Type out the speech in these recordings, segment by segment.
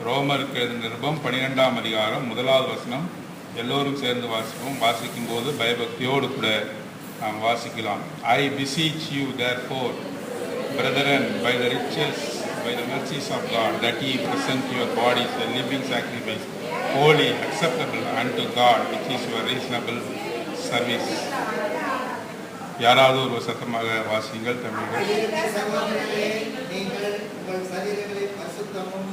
ரோமருக்கு நிருபம் 12ஆம் அதிகாரம் 1வது வசனம் எல்லோரும் சேர்ந்து வாசிப்போம். வாசிக்கும் போது பயபக்தியோடு கூட நாம் வாசிக்கலாம். I beseech you therefore, brethren, by the riches, by the mercies of God, that ye present your bodies a living sacrifice, holy, acceptable unto God, which is your reasonable service. யாராவது ஒரு சத்தமாக வாசிங்கள். தமிழர்கள் நீங்கள் உங்கள் சரீரங்களை பரிசுத்தமும்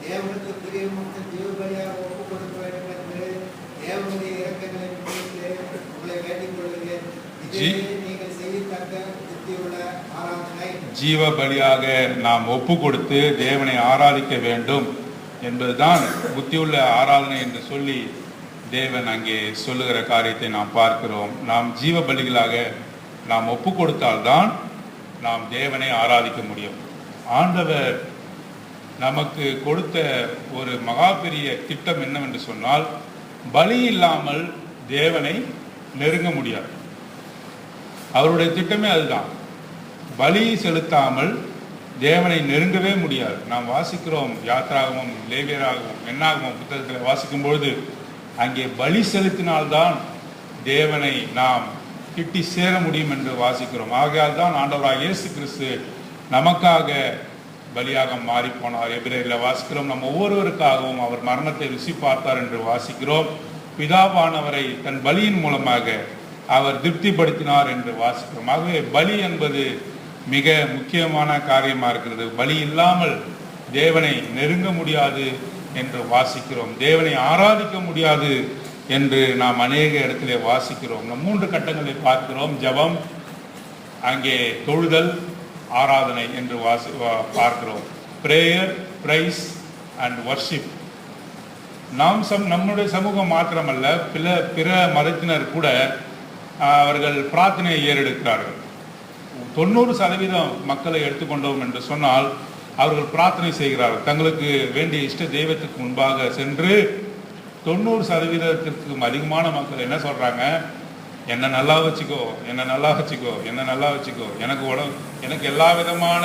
தேவனுக்கு பிரியமும் ஜீவபலியாக ஒப்புக் கொடுக்க வேண்டும் என்று தேவனுடைய இரக்கங்களை முன்னிட்டு உங்களை வேண்டிக் கொள்கிறேன். நீங்கள் செய்யத்தக்க புத்தியுள்ள ஆராதனை. ஜீவ பலியாக நாம் ஒப்பு கொடுத்து தேவனை ஆராதிக்க வேண்டும் என்பதுதான் புத்தியுள்ள ஆராதனை என்று சொல்லி தேவன் அங்கே சொல்லுகிற காரியத்தை நாம் பார்க்கிறோம். நாம் ஜீவ பலிகளாக நாம் ஒப்பு கொடுத்தால்தான் நாம் தேவனை ஆராதிக்க முடியும். ஆண்டவர் நமக்கு கொடுத்த ஒரு மகா பெரிய திட்டம் என்னவென்று சொன்னால், பலி இல்லாமல் தேவனை நெருங்க முடியாது. அவருடைய திட்டமே அதுதான். பலி செலுத்தாமல் தேவனை நெருங்கவே முடியாது. நாம் வாசிக்கிறோம் யாத்ராகமும் லேவியராகவும் என்னாகவும் புத்தகத்தில் வாசிக்கும் பொழுது அங்கே பலி செலுத்தினால்தான் தேவனை நாம் கிட்டி சேர முடியும் என்று வாசிக்கிறோம். ஆகையால் தான் ஆண்டவராக இயேசு கிறிஸ்து நமக்காக பலியாக மாறி போனார். எபிரேயரில் வாசிக்கிறோம். நம் ஒவ்வொருவருக்காகவும் அவர் மரணத்தை ருசி பார்த்தார் என்று வாசிக்கிறோம். பிதாவானவரை தன் பலியின் மூலமாக அவர் திருப்திப்படுத்தினார் என்று வாசிக்கிறோம். ஆகவே பலி என்பது மிக முக்கியமான காரியமாக இருக்கிறது. பலி இல்லாமல் தேவனை நெருங்க முடியாது என்று வாசிக்கிறோம். தேவனை ஆராதிக்க முடியாது என்று நாம் அநேக இடத்திலே வாசிக்கிறோம். நம் 3 கட்டங்களை பார்க்கிறோம். ஜெபம், அங்கே தொழுதல், ஆராதனை என்று பார்க்கிறோம். Prayer, praise and worship. நம்முடைய சமூகம் மாத்திரமல்ல, பிற மதத்தினர் கூட அவர்கள் பிரார்த்தனையை ஏறெடுக்கிறார்கள். 90% மக்களை எடுத்துக்கொண்டோம் என்று சொன்னால் அவர்கள் பிரார்த்தனை செய்கிறார்கள். தங்களுக்கு வேண்டிய இஷ்ட தெய்வத்துக்கு முன்பாக சென்று 90% அதிகமான மக்கள் என்ன சொல்றாங்க? என்ன நல்லா வச்சுக்கோ, என்ன நல்லா வச்சுக்கோ, என்ன நல்லா வச்சுக்கோ, எனக்கு எல்லா விதமான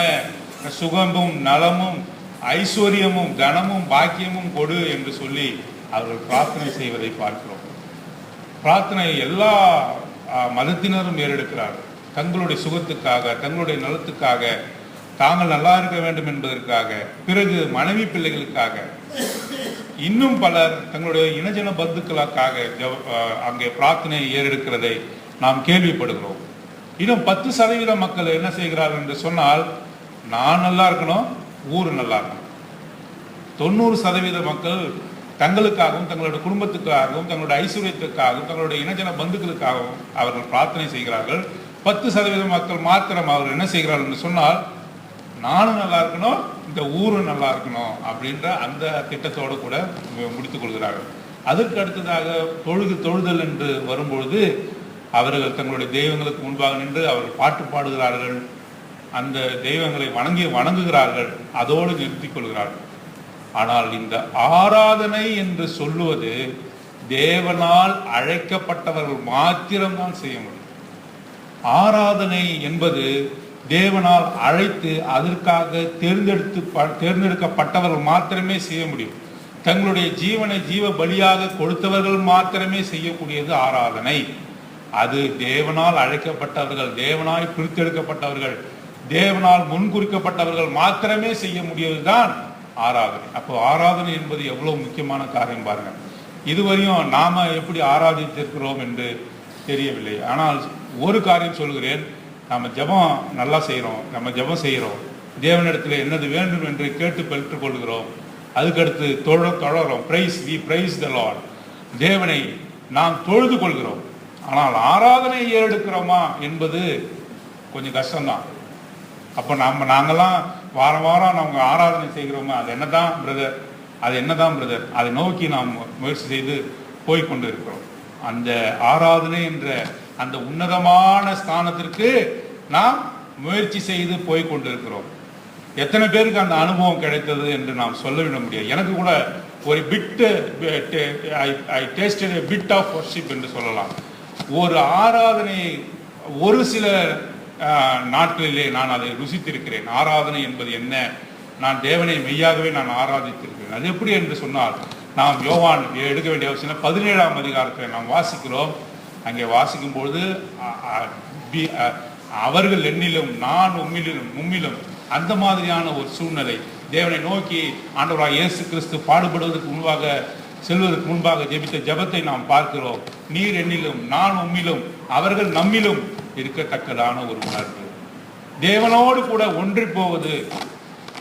சுகமும் நலமும் ஐஸ்வர்யமும் கனமும் பாக்கியமும் கொடு என்று சொல்லி அவர்கள் பிரார்த்தனை செய்வதை பார்க்கிறோம். பிரார்த்தனை எல்லா மதத்தினரும் ஏறெடுக்கிறார்கள். தங்களுடைய சுகத்துக்காக, தங்களுடைய நலத்துக்காக, தாங்கள் நல்லா இருக்க வேண்டும் என்பதற்காக, பிறகு மனைவி பிள்ளைகளுக்காக, இன்னும் பலர் தங்களுடைய இனஜன பந்துக்களுக்காக அங்கே பிரார்த்தனையை ஏறெடுக்கிறதை நாம் கேள்விப்படுகிறோம். இன்னும் 10% மக்கள் என்ன செய்கிறார்கள் என்று சொன்னால், நான் நல்லா இருக்கணும், ஊர் நல்லா இருக்கணும். 90% மக்கள் தங்களுக்காகவும், தங்களுடைய குடும்பத்துக்காகவும், தங்களுடைய ஐஸ்வர்யத்துக்காகவும், தங்களுடைய இனஜன பந்துக்களுக்காகவும் அவர்கள் பிரார்த்தனை செய்கிறார்கள். 10% மக்கள் மாத்திரம் அவர்கள் என்ன செய்கிறார்கள் என்று சொன்னால், நானும் நல்லா இருக்கணும், இந்த ஊரும் நல்லா இருக்கணும் அப்படின்ற அந்த திட்டத்தோடு கூட முடித்துக் கொள்கிறார்கள். அதற்கு அடுத்ததாக தொழுதல் என்று வரும்பொழுது அவர்கள் தங்களுடைய தெய்வங்களுக்கு முன்பாக நின்று அவர்கள் பாட்டு பாடுகிறார்கள், அந்த தெய்வங்களை வணங்குகிறார்கள், அதோடு நிறுத்திக் கொள்கிறார்கள். ஆனால் இந்த ஆராதனை என்று சொல்லுவது தேவனால் அழைக்கப்பட்டவர்கள் மாத்திரம்தான் செய்ய முடியும். ஆராதனை என்பது தேவனால் அழைத்து அதற்காக தேர்ந்தெடுக்கப்பட்டவர்கள் மாத்திரமே செய்ய முடியும். தங்களுடைய ஜீவனை ஜீவ பலியாக கொடுத்தவர்கள் மாத்திரமே செய்யக்கூடியது ஆராதனை. அது தேவனால் அழைக்கப்பட்டவர்கள், தேவனால் பிரித்தெடுக்கப்பட்டவர்கள், தேவனால் முன்குறிக்கப்பட்டவர்கள் மாத்திரமே செய்ய முடியதுதான் ஆராதனை. அப்போ ஆராதனை என்பது எவ்வளவு முக்கியமான காரியம் பாருங்க. இதுவரையும் நாம எப்படி ஆராதித்திருக்கிறோம் என்று தெரியவில்லை. ஆனால் ஒரு காரியம் சொல்கிறேன், நம்ம ஜெபம் நல்லா செய்கிறோம், நம்ம ஜெபம் செய்கிறோம், தேவனிடத்தில் என்னது வேண்டும் என்று கேட்டு பெற்றுக்கொள்கிறோம். அதுக்கடுத்து தொடரும் பிரைஸ் த லார்ட், தேவனை நாம் தொழுது கொள்கிறோம். ஆனால் ஆராதனை ஏறெடுக்கிறோமா என்பது கொஞ்சம் கஷ்டம்தான். அப்போ நாங்கள்லாம் வாரம் நம்ம ஆராதனை செய்கிறோமா, அது என்னதான் பிரதர், அதை நோக்கி நாம் முயற்சி செய்து போய்கொண்டு இருக்கிறோம். அந்த ஆராதனை என்ற அந்த உன்னதமான ஸ்தானத்திற்கு நாம் முயற்சி செய்து போய்கொண்டிருக்கிறோம். எத்தனை பேருக்கு அந்த அனுபவம் கிடைத்தது என்று நாம் சொல்லிவிட முடியாது. எனக்கு கூட ஒரு பிட் ஆஃப் வர்ஷிப் என்று சொல்லலாம். ஒரு ஆராதனை ஒரு சில நாட்களிலே நான் அதை ருசித்திருக்கிறேன். ஆராதனை என்பது என்ன நான் தேவனை மெய்யாகவே நான் ஆராதித்திருக்கிறேன். அது எப்படி என்று சொன்னால், நாம் யோவான் எடுக்க வேண்டிய அவசியம் 17ஆம் அதிகாரத்தை நாம் வாசிக்கிறோம். அங்கே வாசிக்கும் பொழுது அவர்கள் என்னிலும் நான் உம்மிலும் அந்த மாதிரியான ஒரு சூழ்நிலை, தேவனை நோக்கி ஆண்டவராக இயேசு கிறிஸ்து பாடுபடுவதற்கு முன்பாக செல்வதற்கு முன்பாக ஜெபித்த ஜெபத்தை நாம் பார்க்கிறோம். நீர் என்னிலும் நான் உம்மிலும் அவர்கள் நம்மிலும் இருக்கத்தக்கதான ஒரு உணர்வு, தேவனோடு கூட ஒன்றி போவது,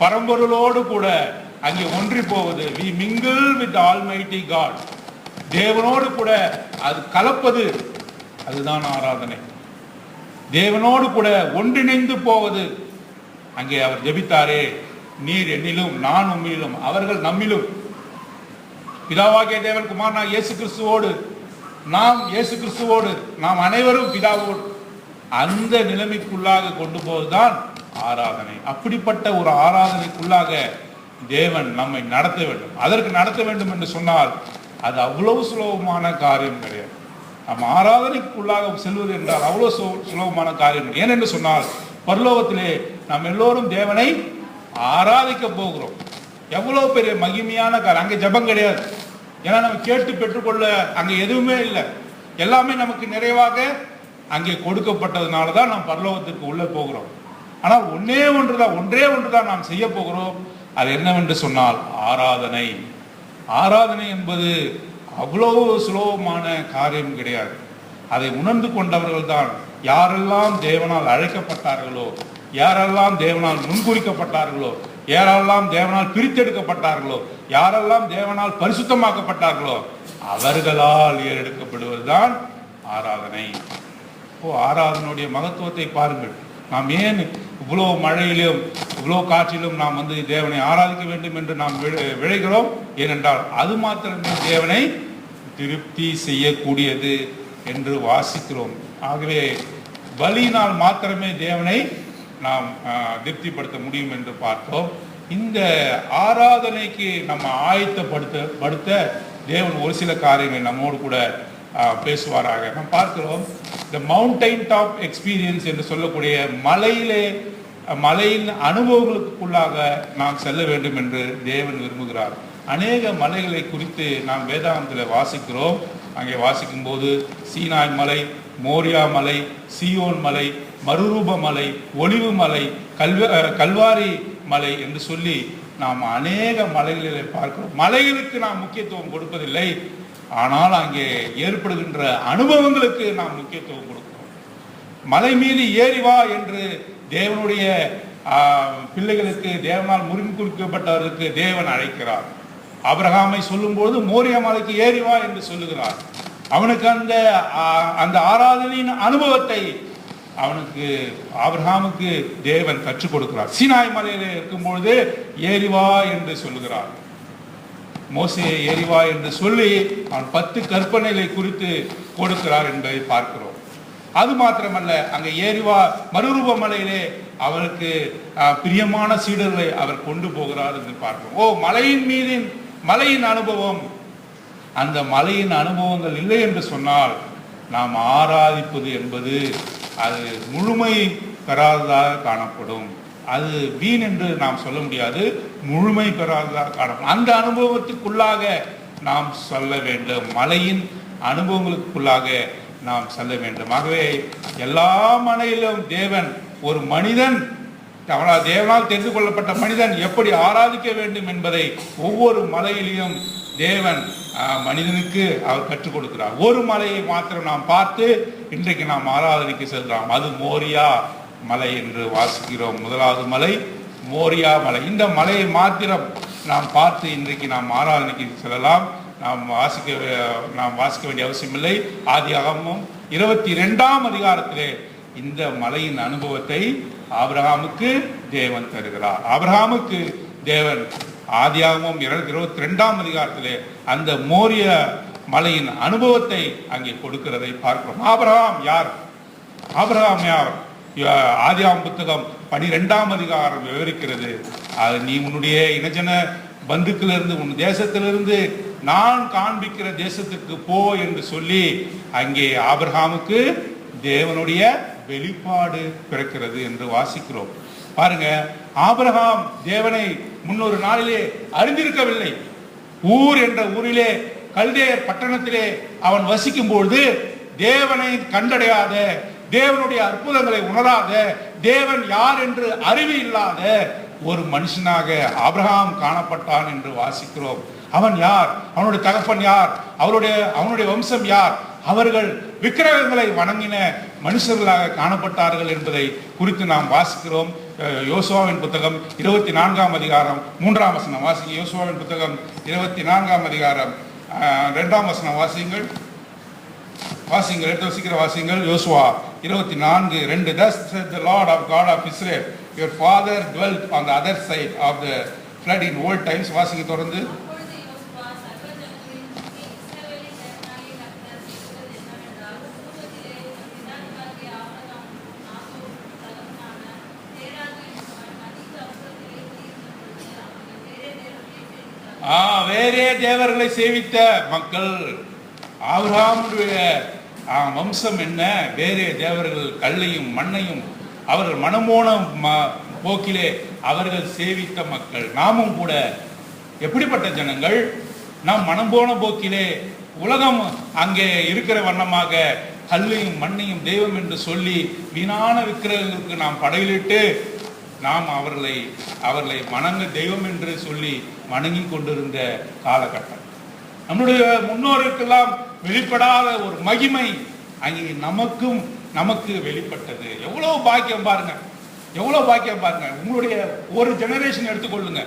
பரம்பொருளோடு கூட அங்கே ஒன்றி போவது. we mingle with the almighty God. தேவனோடு கூட அது கலப்பது, அதுதான் ஆராதனை. தேவனோடு கூட ஒன்றிணைந்து போவது. அங்கே அவர் ஜெபித்தாரே, நீர் என்னிலும் நான் உம்மிலும் அவர்கள் நம்மிலும். பிதாவாகிய தேவன் குமாரனாகிய இயேசு கிறிஸ்துவோடு நாம் அனைவரும் பிதாவோடு அந்த நிலைமைக்குள்ளாக கொண்டு போவதுதான் ஆராதனை. அப்படிப்பட்ட ஒரு ஆராதனைக்குள்ளாக தேவன் நம்மை நடத்த வேண்டும். அதற்கு நடத்த வேண்டும் என்று சொன்னால் அது அவ்வளவு சுலபமான காரியம் கிடையாது. நம்ம ஆராதனைக்குள்ளாக செல்வது என்றால் அவ்வளவு சுலபமான காரியம். ஏனென்று சொன்னால், பரலோகத்திலே நாம் எல்லோரும் தேவனை ஆராதிக்க போகிறோம். எவ்வளவு பெரிய மகிமையான காரியம். அங்கே ஜபம் கிடையாது. ஏன்னா நம்ம கேட்டு பெற்றுக்கொள்ள அங்கே எதுவுமே இல்லை. எல்லாமே நமக்கு நிறைவாக அங்கே கொடுக்கப்பட்டதுனால தான் நாம் பரலோகத்திற்கு உள்ளே போகிறோம். ஆனால் ஒன்றே ஒன்று தான் நாம் செய்ய போகிறோம். அது என்னவென்று சொன்னால் ஆராதனை. ஆராதனை என்பது அவ்வளவு சுலபமான காரியம் கிடையாது. அதை உணர்ந்து கொண்டவர்கள் தான் யாரெல்லாம் தேவனால் அழைக்கப்பட்டார்களோ, யாரெல்லாம் தேவனால் முன்குறிக்கப்பட்டார்களோ, யாரெல்லாம் தேவனால் பிரித்தெடுக்கப்பட்டார்களோ, யாரெல்லாம் தேவனால் பரிசுத்தமாக்கப்பட்டார்களோ அவர்களால் ஏறெடுக்கப்படுவதுதான் ஆராதனை. ஆராதனுடைய மகத்துவத்தை பாருங்கள். நாம் ஏன் இவ்வளோ மழையிலும் இவ்வளோ காற்றிலும் நாம் தேவனை ஆராதிக்க வேண்டும் என்று நாம் விழைகிறோம்? ஏனென்றால் அது மாத்திரமே தேவனை திருப்தி செய்யக்கூடியது என்று வாசிக்கிறோம். ஆகவே பலியினால் மாத்திரமே தேவனை நாம் திருப்திப்படுத்த முடியும் என்று பார்த்தோம். இந்த ஆராதனைக்கு நம்ம ஆயத்தப்படுத்த தேவன் ஒரு சில காரியங்களை நம்மோடு கூட பேசுவாராக. நாம் பார்க்கிறோம், இந்த மவுண்டைன் டாப் எக்ஸ்பீரியன்ஸ் என்று சொல்லக்கூடிய மலையின் அனுபவங்களுக்குள்ளாக நாம் செல்ல வேண்டும் என்று தேவன் விரும்புகிறார். அநேக மலைகளை குறித்து நாம் வேதாகமத்தில் வாசிக்கிறோம். அங்கே வாசிக்கும் போது சீனாய் மலை, மோரியா மலை, சியோன் மலை, மறுரூப மலை, ஒளிவு மலை, கல்வாரி மலை என்று சொல்லி நாம் அநேக மலைகளை பார்க்கிறோம். மலைகளுக்கு நாம் முக்கியத்துவம் கொடுப்பதில்லை, ஆனால் அங்கே ஏற்படுகின்ற அனுபவங்களுக்கு நாம் முக்கியத்துவம் கொடுக்கிறோம். மலை மீது ஏறி வா என்று தேவனுடைய பிள்ளைகளுக்கு, தேவனால் முன்குறிக்கப்பட்டவருக்கு தேவன் அழைக்கிறார். ஆபிரகாமை சொல்லும்போது மோரியா மலைக்கு ஏறி வா என்று சொல்லுகிறார். அவனுக்கு அந்த ஆராதனையின் அனுபவத்தை ஆபிரகாமுக்கு தேவன் கற்றுக் கொடுக்கிறார். சீனாய் மலையில இருக்கும்பொழுது ஏறிவா என்று சொல்லுகிறார். மோசேயை ஏறிவா என்று சொல்லி அவன் 10 கற்பனைகளை குறித்து கொடுக்கிறார் என்பதை பார்க்கிறோம். அது மாத்திரமல்ல, அங்கே ஏறிவா மறுரூப மலையிலே அவருக்கு பிரியமான சீடர்களை அவர் கொண்டு போகிறார் என்று பார்க்கிறோம். மலையின் அனுபவம். அந்த மலையின் அனுபவங்கள் இல்லை என்று சொன்னால் நாம் ஆராதிப்பது என்பது அது முழுமை பெறாததாக காணப்படும். அது வீண் என்று நாம் சொல்ல முடியாது, முழுமை பெறாததாக காணப்படும். அந்த அனுபவத்துக்குள்ளாக நாம் சொல்ல வேண்டும். மலையின் அனுபவங்களுக்குள்ளாக நாம் செல்ல வேண்டும். ஆகவே எல்லா மலையிலும் தேவன் ஒரு மனிதன், தேவனால் தெரிந்து கொள்ளப்பட்ட மனிதன் எப்படி ஆராதிக்க வேண்டும் என்பதை ஒவ்வொரு மலையிலையும் தேவன் மனிதனுக்கு அவர் கற்றுக் கொடுக்கிறார். ஒரு மலையை மாத்திரம் நாம் பார்த்து இன்றைக்கு நாம் ஆராதனைக்கு செல்கிறோம். அது மோரியா மலை என்று வாசிக்கிறோம். முதலாவது மலை மோரியா மலை. இந்த மலையை மாத்திரம் நாம் பார்த்து இன்றைக்கு நாம் ஆராதனைக்கு செல்லலாம். நாம் வாசிக்க வேண்டிய அவசியம் இல்லை. ஆதியாகமம் 22ஆம் அதிகாரத்திலே இந்த மலையின் அனுபவத்தை ஆபிரகாமுக்கு தேவன் தருகிறார். ஆபிரகாமுக்கு தேவன் ஆதியாகமம் 22ஆம் அதிகாரத்திலே அந்த மோரிய மலையின் அனுபவத்தை அங்கே கொடுக்கிறதை பார்க்கிறோம். ஆபிரகாம் யார்? ஆதியாகமம் புத்தகம் 12ஆம் அதிகாரம் விவரிக்கிறது. அது நீ உன்னுடைய இனஜன பந்துக்களிலிருந்து, உன் தேசத்திலிருந்து நான் காண்பிக்கிற தேசத்துக்கு போ என்று சொல்லி அங்கே ஆபிரகாமுக்கு தேவனுடைய வெளிப்பாடு பிறக்கிறது என்று வாசிக்கிறோம். பாருங்க, ஆபிரகாம் தேவனை முன்னொரு நாளிலே அறிந்திருக்கவில்லை. ஊர் என்ற ஊரிலே கல்தேயர் பட்டணத்திலே அவன் வசிக்கும் பொழுது தேவனை கண்டடையாத, தேவனுடைய அற்புதங்களை உணராத, தேவன் யார் என்று அறிவு இல்லாத ஒரு மனுஷனாக ஆபிரகாம் காணப்பட்டான் என்று வாசிக்கிறோம். அவன் யார்? அவனுடைய தகப்பன் யார்? அவனுடைய வம்சம் யார்? அவர்கள் விக்கிரகங்களை வணங்கின மனுஷர்களாக காணப்பட்டார்கள் என்பதை குறித்து நாம் வாசிக்கிறோம். யோசுவாவின் புத்தகம் 24ஆம் அதிகாரம் 3ஆம் வசனம் வாசிங்க. யோசுவாவின் புத்தகம் 24ஆம் அதிகாரம் 2ஆம் வசனம் வாசிங்கள். எடுத்து வசிக்கிற வாசிங்கள். யோசுவா 24:2. Thus said the Lord of God of Israel, your father dwelt on the other side of the flood in old times. வாசிங்க தொடர்ந்து. வேறே தேவர்களை சேவித்த மக்கள். ஆபிரகாமுடைய வம்சம் என்ன? வேறே தேவர்கள், கல்லையும் மண்ணையும் அவர்கள் மனமோன போக்கிலே அவர்கள் சேவித்த மக்கள். நாமும் கூட எப்படிப்பட்ட ஜனங்கள்? நாம் மனம் போன போக்கிலே உலகம் அங்கே இருக்கிற வண்ணமாக கல்லையும் மண்ணையும் தெய்வம் என்று சொல்லி வீணான விக்கிரகங்களுக்கு நாம் படையிலிட்டு நாம் அவர்களை வணங்க தெய்வம் என்று சொல்லி வணங்கி கொண்டிருந்த காலகட்டம். நம்முடைய முன்னோருக்கெல்லாம் வெளிப்படாத ஒரு மகிமை அங்கே நமக்கு வெளிப்பட்டது. எவ்வளவு பாக்கியம் பாருங்க, எவ்வளவு பாக்கியம் பாருங்க. உங்களுடைய ஒரு ஜெனரேஷன் எடுத்துக்கொள்ளுங்க.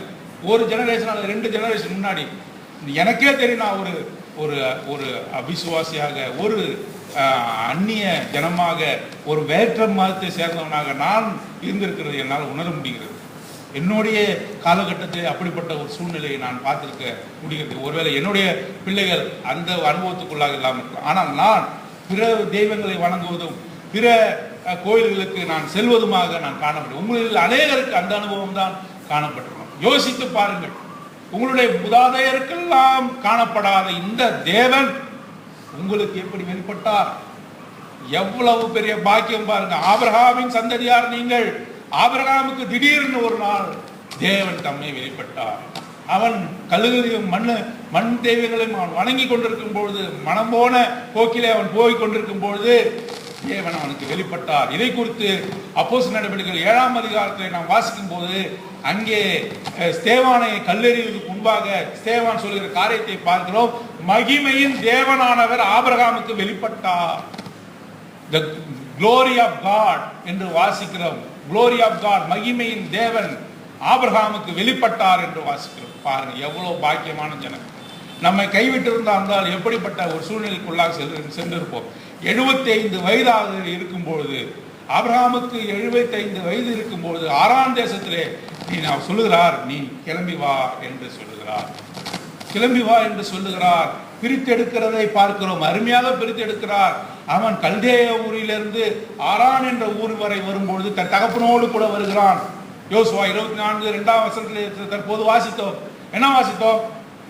ஒரு ஜெனரேஷன் அல்லது 2 ஜெனரேஷன் முன்னாடி எனக்கே தெரியும், நான் ஒரு அவிசுவாசியாக, ஒரு அந்நிய ஜனமாக, ஒரு வேற்ற மதத்தை சேர்ந்தவனாக நான் இருந்திருக்கிறது என்னால் உணர முடிகிறது. என்னுடைய காலகட்டத்தில் அப்படிப்பட்ட ஒரு சூழ்நிலையை நான் பார்த்திருக்க முடிகிறது. ஒருவேளை என்னுடைய பிள்ளைகள் அந்த அனுபவத்துக்குள்ளாக இல்லாமல் இருக்கலாம். ஆனால் நான் பிற தெய்வங்களை வணங்குவதும் பிற கோயில்களுக்கு நான் செல்வதுமாக நான் காணப்படும். உங்களில் அநேகருக்கு அந்த அனுபவம் தான் காணப்பட்டிருக்கும். யோசித்து பாருங்கள், உங்களுடைய மூதாதையருக்கெல்லாம் காணப்படாத இந்த தேவன் உங்களுக்கு எப்படி வெளிப்பட்டார்? எவ்வளவு பெரிய பாக்கியம் பாருங்க. ஆபிரகாமின் சந்ததியார் நீங்கள். ஆபிரகாமுக்கு திடீர்னு ஒரு நாள் தேவன் தம்மை வெளிப்பட்டார். அவன் கல்லுகளையும் மண் தெய்வங்களையும் அவன் வணங்கி கொண்டிருக்கும் பொழுது, மனம் போன போக்கிலே அவன் போய் கொண்டிருக்கும் பொழுது தேவன் அவனுக்கு வெளிப்பட்டார். இதை குறித்து அப்போஸ்தலர் நடவடிக்கைகள் 7ஆம் அதிகாரத்தில் நாம் வாசிக்கும் போது அங்கே ஸ்தேவானை கல்லெறிவதற்கு முன்பாக ஸ்தேவான் சொல்கிற காரியத்தை பார்க்கிறோம். மகிமையின் தேவனானவர் ஆபிரகாமுக்கு வெளிப்பட்டார். The glory of God என்று வாசிக்கிறோம். glory of God, மகிமையின் தேவன் ஆபிரகாமுக்கு வெளிப்பட்டார் என்று வாசிக்கிறோம். பாருங்க எவ்வளவு பாக்கியமான ஜனம். நம்மை கைவிட்டிருந்தால் எப்படிப்பட்ட ஒரு சூழ்நிலைக்குள்ளாக சென்றிருப்போம். 75 வயதாக இருக்கும் பொழுது, ஆபிரகாமுக்கு 75 வயது இருக்கும் பொழுது ஆரான் தேசத்திலே சொல்லுகிறார், நீ கிளம்பி வா என்று சொல்லுகிறார். கிளம்பி வா என்று சொல்லுகிறார். பிரித்தெடுக்கிறதை பார்க்கிறோம். அருமையாக பிரித்தெடுக்கிறார். அவன் கல்தேய ஊரிலிருந்து ஆரான் என்ற ஊர் வரை வரும்பொழுது தன் தகப்பனோடு கூட வருகிறான். யோசுவா 24:2 வசனத்தில் தற்போது வாசித்தோம். என்ன வாசித்தோம்?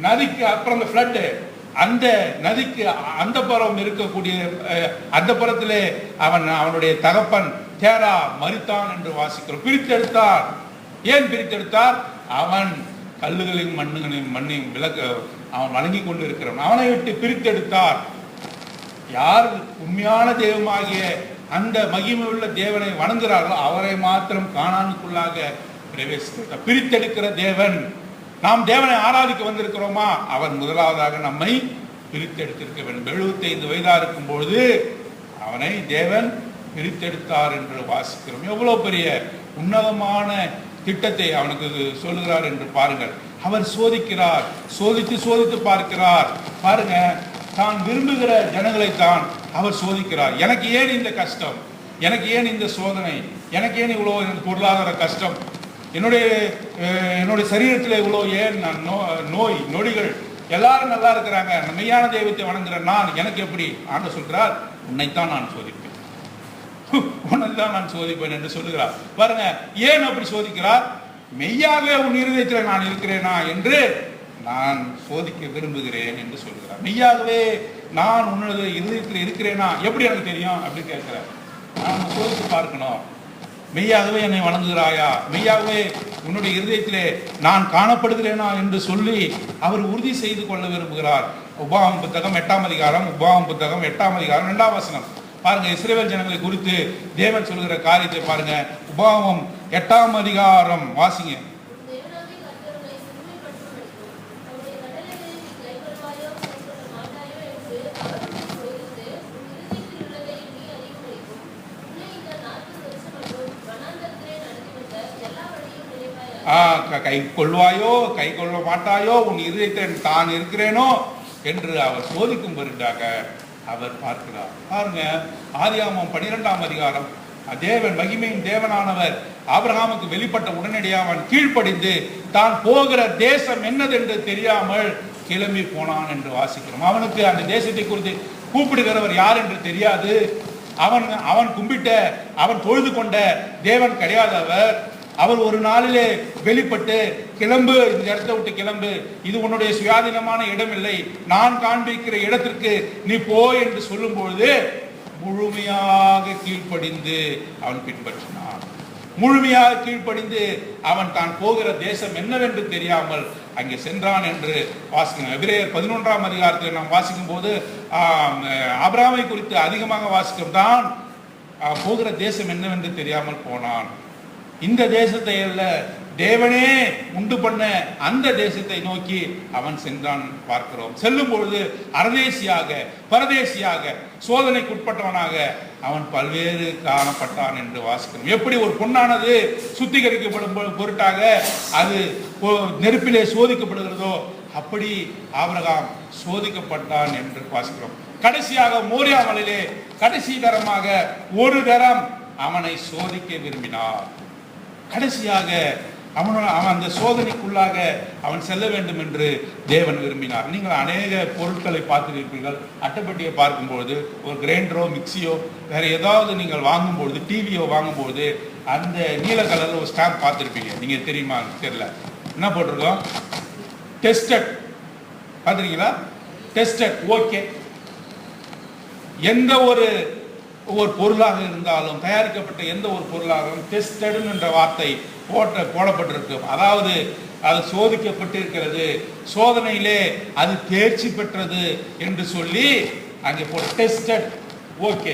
நதிக்கு அப்புறம் அந்த ஃப்ளட், அந்த நதிக்கு அந்த புறம் இருக்கக்கூடிய அந்த புறத்திலே அவனுடைய தகப்பன் தேரா மரித்தான் என்று வாசிக்கிறோம். பிரித்தெடுத்தார். ஏன் பிரித்தெடுத்தார்? அவன் கல்லுகளையும் மண்ணையும் விளக்க அவன் வணங்கி கொண்டு இருக்கிறான். அவனை விட்டு பிரித்தெடுத்தார். யார் உண்மையான தெய்வமாகிய அந்த மகிமை உள்ள தேவனை வணங்குகிறார்களோ அவரை மாத்திரம் கானானுக்குள்ளாக பிரவேசித்தார். பிரித்தெடுக்கிற தேவன். நாம் தேவனை ஆராதிக்க வந்திருக்கிறோமா? அவன் முதலாவதாக நம்மை பிரித்தெடுத்திருக்க வேண்டும். 75 வயதா இருக்கும் பொழுது அவனை தேவன் பிரித்தெடுத்தார் என்று வாசிக்கிறோம். எவ்வளவு பெரிய உன்னதமான திட்டத்தை அவனுக்கு சொல்லுகிறார் என்று பாருங்கள். அவர் சோதிக்கிறார், சோதித்து பார்க்கிறார். பாருங்க, தான் விரும்புகிற ஜனங்களைத்தான் அவர் சோதிக்கிறார். எனக்கு ஏன் இந்த கஷ்டம்? எனக்கு ஏன் இந்த சோதனை? எனக்கு ஏன் இவ்வளோ பொருளாதார கஷ்டம்? என்னுடைய சரீரத்தில் இவ்வளோ ஏன் நோய் நொடிகள்? எல்லாரும் நல்லா இருக்கிறாங்க, மெய்யான தெய்வத்தை வணங்குற எனக்கு எப்படி? ஆண்டவர் சொல்கிறார், உன்னைத்தான் நான் சோதிப்பேன், உன்னைத்தான் நான் சோதிப்பேன் என்று சொல்லுகிறார். பாருங்க, ஏன் அப்படி சோதிக்கிறார்? மெய்யாகவே உன் இருதயத்தில் நான் இருக்கிறேனா என்று நான் சோதிக்க விரும்புகிறேன் என்று சொல்கிறார். மெய்யாகவே நான் உன்னது இருதயத்தில் இருக்கிறேனா எப்படி எனக்கு தெரியும் அப்படின்னு கேட்கிறார். நான் சோதித்து பார்க்கணும். மெய்யாகவே என்னை வணங்குகிறாயா, மெய்யாகவே உன்னுடைய இருதயத்திலே நான் காணப்படுகிறேனா என்று சொல்லி அவர் உறுதி செய்து கொள்ள விரும்புகிறார். உபாகமம் புத்தகம் 8ஆம் அதிகாரம், உபாகமம் புத்தகம் 8ஆம் அதிகாரம் 2ஆம் வசனம் பாருங்க. இஸ்ரவேல் ஜனங்களை குறித்து தேவன் சொல்கிற காரியத்தை பாருங்க. உபாகமம் 8ஆம் அதிகாரம் வாசிங்க. கை கொள்வாயோ கை கொள்ள மாட்டாயோ, உன் இருதயத்தை தான் இருக்கிறேனோ என்று அவர் சோதிக்கும்படியாக அவர் பார்க்கிறார். பாருங்க, ஆதியாகமம் 12ஆம் அதிகாரம், தேவன் மகிமையின் தேவனானவர் ஆபிரகாமுக்கு வெளிப்பட்ட உடனடியாக அவன் கீழ்ப்படிந்து தான் போகிற தேசம் என்னதென்று தெரியாமல் கிளம்பி போனான் என்று வாசிக்கிறோம். அவனுக்கு அந்த தேசத்தை குறித்து கூப்பிடுகிறவர் யார் என்று தெரியாது. அவன் கும்பிட்ட, அவன் தொழுது கொண்ட தேவன் கிடையாதவர். அவர் ஒரு நாளிலே வெளிப்பட்டு, கிளம்பு, இந்த இடத்தை விட்டு கிளம்பு, இது உன்னுடைய சுயாதீனமான இடம் இல்லை, நான் காண்பிக்கிற இடத்திற்கு நீ போ என்று சொல்லும் பொழுது முழுமையாக கீழ்ப்படிந்து அவன் பின்பற்றினான். முழுமையாக கீழ்ப்படிந்து அவன் தான் போகிற தேசம் என்னவென்று தெரியாமல் அங்கே சென்றான் என்று வாசிக்கிறோம். எபிரேயர் 11ஆம் அதிகாரத்தில் நாம் வாசிக்கும் போது ஆபிரகாமை குறித்து அதிகமாக வாசிக்கும். தான் போகிற தேசம் என்னவென்று தெரியாமல் போனான். இந்த தேசத்தை அல்ல, தேவனே உண்டு பண்ண அந்த தேசத்தை நோக்கி அவன் சென்றான் பார்க்கிறோம். செல்லும் பொழுது அரதேசியாக, பரதேசியாக, சோதனைக்குட்பட்டவனாக அவன் பல்வேறு காணப்பட்டான் என்று வாசிக்கிறோம். எப்படி ஒரு பொன்னானது சுத்திகரிக்கப்படும் பொருட்டாக அது நெருப்பிலே சோதிக்கப்படுகிறதோ அப்படி ஆபிரகாம் சோதிக்கப்பட்டான் என்று வாசிக்கிறோம். கடைசியாக மோரியா மலையிலே கடைசி தரமாக ஒரு தரம் அவனை சோதிக்க விரும்பினார். கடைசியாக அவன் அந்த சோதனைக்குள்ளாக அவன் செல்ல வேண்டும் என்று தேவன் விரும்பினார். நீங்கள் அநேக பொருட்களை பார்த்திருப்பீர்கள். அட்டைப்பட்டியை பார்க்கும்போது, ஒரு கிரைண்டரோ மிக்சியோ வேற ஏதாவது நீங்கள் வாங்கும்பொழுது, டிவியோ வாங்கும்போது அந்த நீல கலரில் ஒரு ஸ்டாம்ப் பார்த்துருப்பீங்க. நீங்கள் தெரியுமா தெரியல, என்ன போட்டிருக்கோம்? டெஸ்டட். பார்த்துருக்கீங்களா? டெஸ்டட். ஓகே. எந்த ஒரு பொருளாக இருந்தாலும், தயாரிக்கப்பட்ட எந்த ஒரு பொருளாகவும் டெஸ்டட் என்ற வார்த்தை போடப்பட்டிருக்கும். அதாவது அது சோதிக்கப்பட்டிருக்கிறது, சோதனையிலே அது தேர்ச்சி பெற்றது என்று சொல்லி அங்கே டெஸ்டட். ஓகே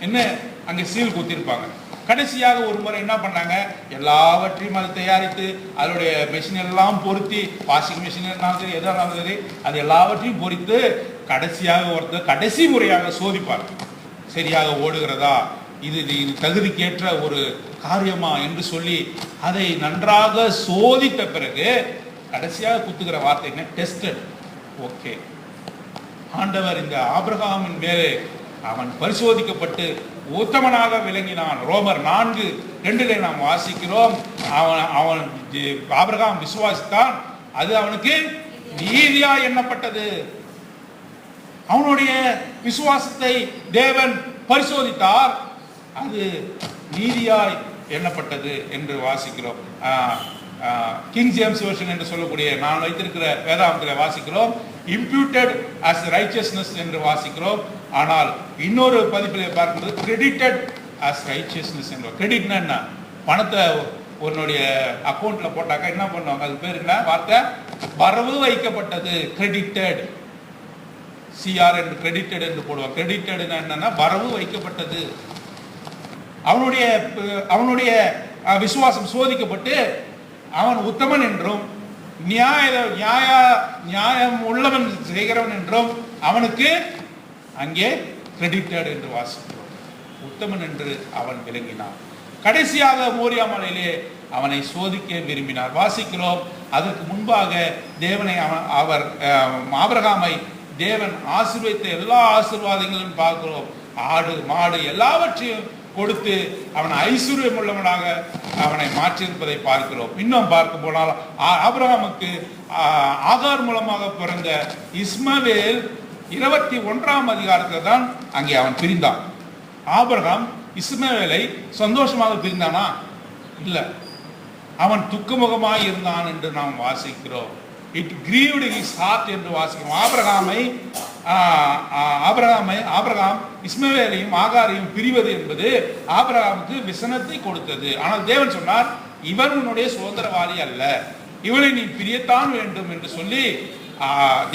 என்ன அங்கே சீல் குத்திருப்பாங்க. கடைசியாக ஒரு முறை என்ன பண்ணாங்க, எல்லாவற்றையும் அதை தயாரித்து அதனுடைய மெஷின் எல்லாம் பொருத்தி, வாஷிங் மிஷின் இருந்தாலும் சரி, எதாக இருந்தாலும் சரி, அது எல்லாவற்றையும் பொறித்து கடைசியாக ஒருத்தர் கடைசி முறையாக சோதிப்பார். சரியாக ஓடுகிறதா, இது தகுதிக்கேற்ற ஒரு காரியமா என்று சொல்லி அதை நன்றாக சோதித்த பிறகு கடைசியாக குத்துகிற வார்த்தை என்ன? டெஸ்டட். ஓகே. ஆண்டவர் இந்த ஆபிரகாமின் மேலே அவன் பரிசோதிக்கப்பட்டு உத்தமனாக விளங்கினான். ரோமர் 4:2 நாம் வாசிக்கிறோம். அவன் ஆபிரகாம் விசுவாசித்தான், அது அவனுக்கு நீதியா எண்ணப்பட்டது. அவனுடைய விசுவாசத்தை தேவன் பரிசோதித்தார், அது நீதியாய் எண்ணப்பட்டது என்று வாசிக்கிறோம். கிங் ஜேம்ஸ் வெர்ஷன் என்று சொல்லக்கூடிய நான் வைத்திருக்கிற வேதாகமத்தில் வாசிக்கிறோம் இம்ப்யூட்டட் as righteousness என்று வாசிக்கிறோம். ஆனால் இன்னொரு பதிப்பில் பார்க்கும்போது credited as righteousness என்று. கிரெடிட்னா என்ன? பணத்தை உன்னுடைய அக்கௌண்ட்ல போட்டாக்கா என்ன பண்ணுவாங்க, அது பேர் என்ன வார்த்தை? வரவு வைக்கப்பட்டது. கிரெடிட்டட், சிஆர் என்று கிரெடிட்டட் என்று போடுவாங்க. கிரெடிட்டட் என்னன்னா வரவு வைக்கப்பட்டது. அவனுடைய விசுவாசம் சோதிக்கப்பட்டு அவன் உத்தமன் என்றும் நியாயம் உள்ளவன் செய்கிறவன் என்றும் அவனுக்கு அங்கே கிரெடிட்டட் என்று வாசிக்கிறோம். உத்தமன் என்று அவன் விளங்கினான். கடைசியாக மோரியா மலையிலே அவனை சோதிக்க விரும்பினார் வாசிக்கிறோம். அதற்கு முன்பாக தேவனை அவர் ஆபிரகாமை தேவன் ஆசீர்வதித்த எல்லா ஆசீர்வாதங்களும் பார்க்கிறோம். ஆடு மாடு எல்லாவற்றையும் கொடுத்து அவன் ஐஸ்வர்யம் உள்ளவனாக அவனை மாற்றியிருப்பதை பார்க்கிறோம். இன்னும் பார்க்க போனால் ஆபிரகாமுக்கு ஆகார் மூலமாக பிறந்த இஸ்மவேல் 21ஆம் அதிகாரத்தில் தான் அங்கே அவன் பிரிந்தான். ஆபிரகாம் இஸ்மவேலை சந்தோஷமாக பிரிந்தானா? இல்லை, அவன் துக்கமுகமாய் இருந்தான் என்று நாம் வாசிக்கிறோம். இட் கிரீவ்டு ஹிஸ் ஹார்ட் என்று வாசிக்கிறோம். ஆபிரகாம் இஸ்மவேலையும் ஆகாரையும் பிரிவது என்பது ஆபிரகாமுக்கு விசனத்தை கொடுத்தது. ஆனால் தேவன் சொன்னார், இவன் உன்னுடைய சுதந்திரவாளி அல்ல, இவனை நீ பிரியத்தான் வேண்டும் என்று சொல்லி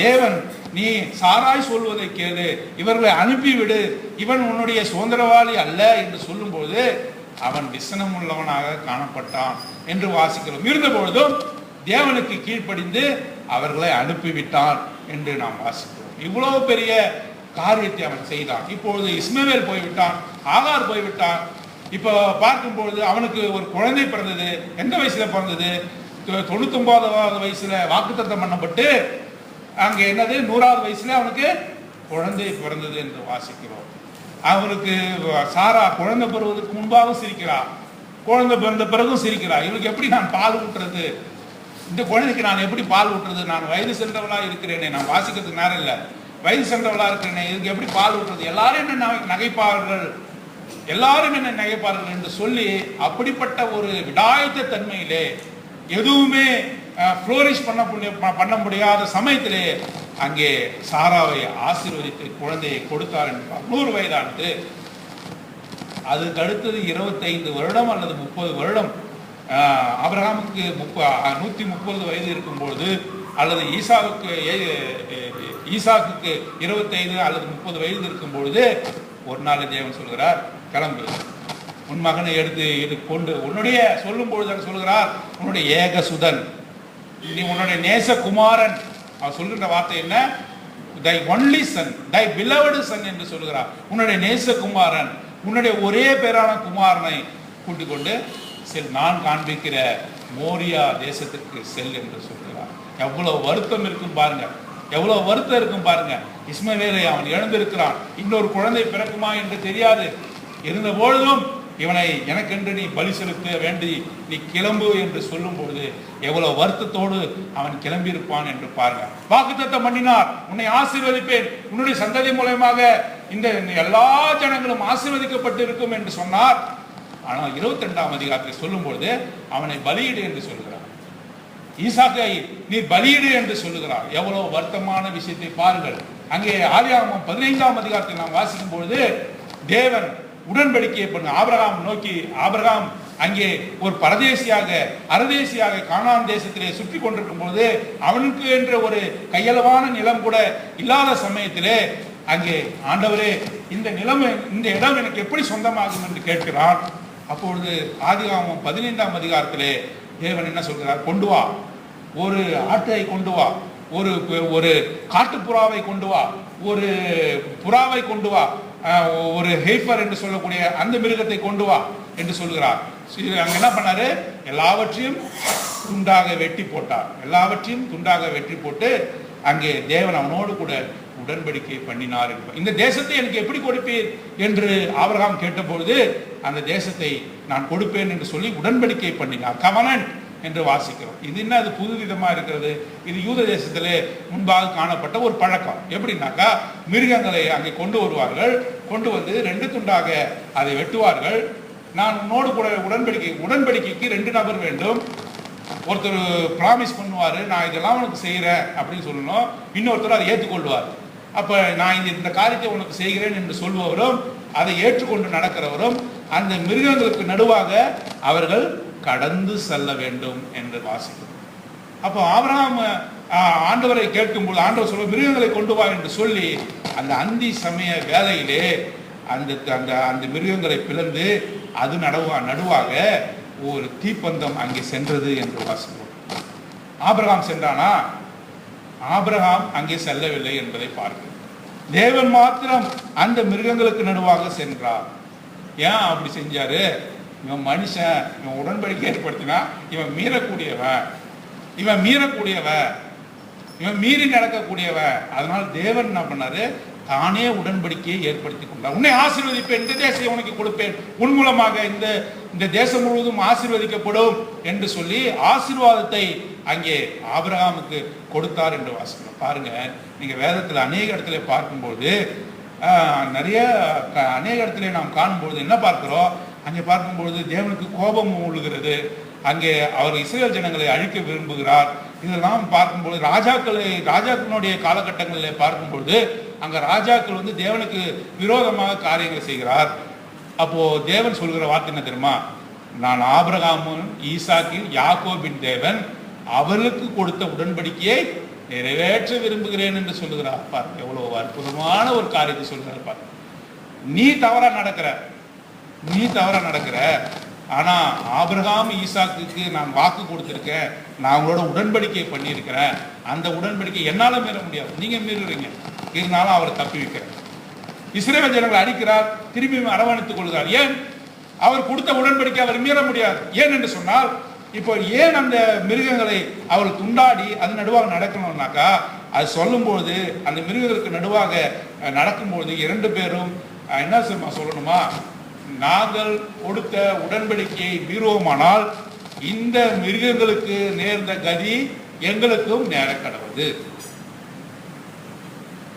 தேவன், நீ சாராய் சொல்வதை கேளு, இவர்களை அனுப்பிவிடு, இவன் உன்னுடைய சுதந்திரவாளி அல்ல என்று சொல்லும்போது அவன் விசனம் உள்ளவனாக காணப்பட்டான் என்று வாசிக்கிறோம். இருந்த பொழுதும் தேவனுக்கு கீழ்ப்படிந்து அவர்களை அனுப்பிவிட்டான் என்று நாம் வாசிக்கிறோம். இவ்வளவு பெரிய காரியத்தை அவன் செய்தான். இப்பொழுது இஸ்மவேல் போய்விட்டான், ஆகார் போய்விட்டான். இப்போ பார்க்கும்பொழுது அவனுக்கு ஒரு குழந்தை பிறந்தது. எந்த வயசுல பிறந்தது? 99வது வயசுல வாக்குத்தத்தம் பண்ணப்பட்டு அங்கே என்னது 100வது வயசுல அவனுக்கு குழந்தை பிறந்தது என்று வாசிக்கிறோம். அவனுக்கு சாரா குழந்தை பெறுவதற்கு முன்பாக சிரிக்கிறார், குழந்தை பிறந்த பிறகும் சிரிக்கிறார். இவனுக்கு எப்படி நான் பால் ஊட்டுறது, இந்த குழந்தைக்கு நான் எப்படி பால் ஊட்டுறது, நான் வயது சென்றவளா இருக்கிறேனே, நான் வாசிக்கிறதுக்கு நேரம் இல்லை, வயது சென்றவளா இருக்கிறேனே, இதுக்கு எப்படி பால் ஊட்டுறது, எல்லாரும் என்ன நகைப்பார்கள், எல்லாரும் என்ன நகைப்பார்கள் என்று சொல்லி அப்படிப்பட்ட ஒரு விடாயத்த தன்மையிலே எதுவுமே ஃப்ளோரிஷ் பண்ண முடியாத சமயத்திலே அங்கே சாராவை ஆசீர்வதித்து குழந்தையை கொடுத்தார் என்பார். 100 வயதானது. அதுக்கு அடுத்தது 25 வருடம் அல்லது 30 வருடம் ஆபிரகாமுக்கு 130 வயது இருக்கும்பொழுது, அல்லது ஈசாக்குக்கு 25 அல்லது 30 வயது இருக்கும்பொழுது ஒரு நாள் தேவன் சொல்கிறார், கிளம்பு, உன் மகனை எடுத்து கொண்டு உன்னுடைய சொல்லும் பொழுது சொல்கிறார், உன்னுடைய ஏகசுதன், நீ உன்னுடைய நேசகுமாரன். அவர் சொல்கின்ற வார்த்தை என்ன? தை ஒன்லி சன், தை பிலவடு சன் என்று சொல்கிறார். உன்னுடைய நேசகுமாரன், உன்னுடைய ஒரே பேரான குமாரனை கூட்டிக் கொண்டு செல், நான் காண்பிக்கிற மோரியா தேசத்துக்கு செல் என்று சொல்கிறார். எவ்வளவு வருத்தம் இருக்கும் பாருங்க, எவ்வளவு வருத்தம் இருக்கும் பாருங்க. இஸ்மவேலை அவன் இழந்திருக்கிறான், இன்னொரு குழந்தை பிறக்குமா என்று தெரியாது. இருந்த பொழுதும் இவனை எனக்கென்று நீ பலி செலுத்த வேண்டி நீ கிளம்பு என்று சொல்லும் பொழுது எவ்வளவு வருத்தத்தோடு அவன் கிளம்பி இருப்பான் என்று பாருங்க. வாக்குத்தத்தம் பண்ணினார், உன்னை ஆசீர்வதிப்பேன், உன்னுடைய சந்ததி மூலமாக இந்த எல்லா ஜனங்களும் ஆசீர்வதிக்கப்பட்டு இருக்கும் என்று சொன்னார். ஆனால் 22ஆம் அதிகாரத்தில் சொல்லும் பொழுது அவனை பலியிடு என்று சொல்கிறார், ஈசாக்கை நீ பலியிடு என்று சொல்லுகிறார். எவ்வளவு வருத்தமான விஷயத்தை பாருங்கள். அங்கே ஆதியாகமம் 15ஆம் அதிகாரத்தில் நாம் வாசிக்கும் பொழுது தேவன் உடன்படிக்கையை பண்ண ஆபிரகாம் நோக்கி, ஆபிரகாம் அங்கே ஒரு பரதேசியாக அரதேசியாக கானான் தேசத்திலே சுற்றி கொண்டிருக்கும் போது அவனுக்கு என்ற ஒரு கையளவான நிலம் கூட இல்லாத சமயத்திலே அங்கே ஆண்டவரே இந்த நிலம், இந்த இடம் எனக்கு எப்படி சொந்தமாகும் என்று கேட்கிறான். அப்பொழுது ஆதியாகமம் 15ஆம் அதிகாரத்திலே தேவன் என்ன சொல்கிறார்? கொண்டு வா, ஒரு ஆட்டை கொண்டு வா, ஒரு காட்டுப்புறாவை கொண்டு வா, ஒரு புறாவை கொண்டு வா, ஒரு ஹெய்ஃபர் என்று சொல்லக்கூடிய அந்த மிருகத்தை கொண்டு வா என்று சொல்கிறார். அங்க என்ன பண்ணாரு? எல்லாவற்றையும் துண்டாக வெட்டி போட்டார். எல்லாவற்றையும் துண்டாக வெட்டி போட்டு அங்கே தேவன் அவனோடு கூட உடன்படிக்கை பண்ணினார். இந்த தேசத்தை எனக்கு எப்படி கொடுப்பீர் என்று ஆபிரகாம் கேட்டபொழுது அந்த தேசத்தை நான் கொடுப்பேன் என்று சொல்லி உடன்படிக்கை பண்ணினார். கவனன்ட் என்று வாசிக்கிறோம். இது என்ன, அது புது விதமா இருக்கிறது. இது யூத தேசத்திலே முன்பாக காணப்பட்ட ஒரு பழக்கம். எப்படின்னாக்கா, மிருகங்களை அங்கே கொண்டு வருவார்கள், கொண்டு வந்து 2 துண்டாக அதை வெட்டுவார்கள். நான் உன்னோடு கூட உடன்படிக்கைக்கு 2 நபர் வேண்டும். ஒருத்தர் ப்ராமிஸ் பண்ணுவார், நான் இதெல்லாம் உனக்கு செய்கிறேன் அப்படின்னு சொல்லணும். இன்னொருத்தர் அதை ஏற்றுக்கொள்வார். அப்போ நான் இந்த காரியத்தை உனக்கு செய்கிறேன் என்று சொல்பவரும் அதை ஏற்றுக்கொண்டு நடக்கிறவரும் அந்த மிருகங்களுக்கு நடுவாக அவர்கள் கடந்து செல்ல வேண்டும் என்று வாசிக்கிறோம். அப்போ ஆபிரகாம் ஆண்டவரை கேட்கும்போது ஆண்டவர் சொல்ல, மிருகங்களை கொண்டு வா என்று சொல்லி அந்த அந்தி சமய வேலையிலே அந்த மிருகங்களை பிளந்து அது நடுவாக ஒரு தீப்பந்தம் அங்கே சென்றது என்று வாசிக்கிறோம். ஆபிரகாம் சென்றானா? ஆபிரகாம் அங்கே செல்லவில்லை என்பதை பார்க்கிறோம். தேவன் மாத்திரம் அந்த மிருகங்களுக்கு நடுவாக சென்றார். ஏன் அப்படி செஞ்சாரு? இவன் மனுஷன், இவன் உடன்படிக்கை ஏற்படுத்தினா இவன் மீறக்கூடியவன், இவன் மீறி நடக்கக்கூடியவன். அதனால தேவன் என்ன பண்ணாரு? தானே உடன்படிக்கையை ஏற்படுத்தி கொண்டார். உன்னை ஆசீர்வதிப்பேன், இந்த தேசத்தை உனக்கு கொடுப்பேன், உன் மூலமாக இந்த தேசம் முழுவதும் ஆசீர்வதிக்கப்படும் என்று சொல்லி ஆசீர்வாதத்தை அங்கே ஆபிரகாமுக்கு கொடுத்தார் என்று வாசிக்கிறோம். பாருங்க, நீங்க வேதத்தில் அநேக இடத்துல பார்க்கும்போது அநேக இடத்துல நாம் காணும்பொழுது என்ன பார்க்கிறோம்? அங்கே பார்க்கும்பொழுது தேவனுக்கு கோபம் உழுகிறது. அங்கே அவர் இஸ்ரேல் ஜனங்களை அழிக்க விரும்புகிறார். இதெல்லாம் பார்க்கும்பொழுது ராஜாக்களுடைய காலகட்டங்களில் பார்க்கும்பொழுது அங்க ராஜாக்கள் வந்து தேவனுக்கு விரோதமாக காரியங்களை செய்கிறார். அப்போ தேவன் சொல்கிற வார்த்தை என்ன தெரியுமா? நான் ஆபிரகாமும் ஈசாக்கின் யாக்கோபின் தேவன், அவர்களுக்கு கொடுத்த உடன்படிக்கையை நிறைவேற்ற விரும்புகிறேன் என்று சொல்லுகிறார். பாருங்க, எவ்வளவு அற்புதமான ஒரு காரியத்தை சொல்கிறார். பாருங்க, நீ தவறா நடக்கிற, ஆனா ஆபிரகாம் ஈசாக்குக்கு நான் வாக்கு கொடுத்திருக்கேன், நான் அவங்களோட உடன்படிக்கை பண்ணியிருக்கிறேன். அந்த உடன்படிக்கை என்னால மீற முடியாது, நீங்க மீறுறீங்க. இருந்தாலும் அவரை தப்பி வைக்கிறேன். இஸ்ரவேல் ஜனங்களை அடிக்கிறார், திரும்பி அரவணைத்துக் கொள்கிறார். ஏன்? அவர் கொடுத்த உடன்படிக்கை அவர் மீற முடியாது. ஏன் என்று சொன்னால், இப்போ ஏன் அந்த மிருகங்களை அவர் துண்டாடி அது நடுவாக நடக்கணும்னாக்கா, அது சொல்லும்போது அந்த மிருகங்களுக்கு நடுவாக நடக்கும்போது 2 பேரும் என்ன சொல்லணுமா? நாங்கள் கொடுத்த உடன்படிக்கையை மீறுவோமானால் இந்த மிருகங்களுக்கு நேர்ந்த கதி எங்களுக்கும் நேர கடவுது.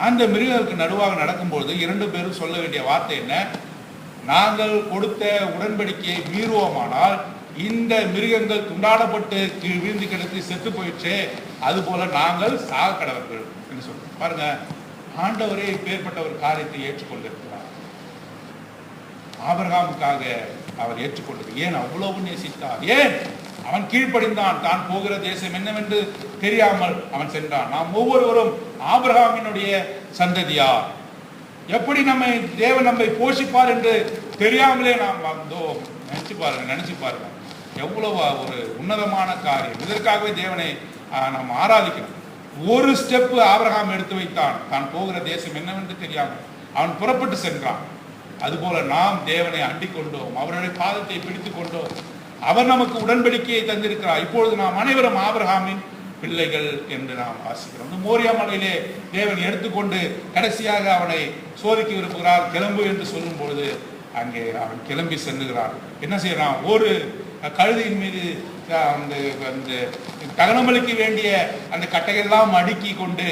அந்த மிருகங்களுக்கு நடுவாக நடக்கும்போது 2 பேரும் சொல்ல வேண்டிய வார்த்தை என்ன? நாங்கள் கொடுத்த உடன்படிக்கையை மீறுவோமானால் இந்த மிருகங்கள் துண்டாடப்பட்டு வீழ்ந்து கிடந்து செத்து போயிடுச்சு, அது போல நாங்கள் சாக கடவர்கள் என்று சொல்றோம். பாருங்க, ஆண்டவரே இப்பேற்பட்ட ஒரு காரியத்தை ஏற்றுக்கொண்டிருக்கிறார். ஆபிரகாமுக்காக அவர் ஏற்றுக்கொண்டது. ஏன் அவ்வளவு நேசித்தார்? ஏன்? அவன் கீழ்ப்படிந்தான். தான் போகிற தேசம் என்னவென்று தெரியாமல் அவன் சென்றான். நாம் ஒவ்வொருவரும் ஆபிரகாமினுடைய சந்ததியார். எப்படி தேவன் நம்மை போஷிப்பார் என்று தெரியாமலே நாம் வந்தோம். நினைச்சு பாருங்க எவ்வளவு ஒரு உன்னதமான காரியம். இதற்காகவே தேவனை நாம் ஆராதிக்கணும். ஒரு ஸ்டெப் ஆபிரகாம் எடுத்து வைத்தான். தான் போகிற தேசம் என்னவென்று தெரியாமல் அவன் புறப்பட்டு சென்றான். அதுபோல நாம் தேவனை அண்டிக் கொண்டோம், அவருடைய பாதத்தை பிடித்துக் கொண்டோம். அவர் நமக்கு உடன்படிக்கையை தந்திருக்கிறார். இப்பொழுது நாம் அனைவரும் ஆபிரகாமின் பிள்ளைகள் என்று நாம் வாசிக்கிறோம். மோரியா மலையிலே தேவன் எடுத்துக்கொண்டு கடைசியாக அவனை சோதிக்க விரும்புகிறார். கிளம்பு என்று சொல்லும் பொழுது அங்கே அவன் கிளம்பி செல்லுகிறான். என்ன செய்யறான்? ஒரு கழுதையின் மீது அந்த தகனமளிக்க வேண்டிய அந்த கட்டையெல்லாம் அடுக்கி கொண்டு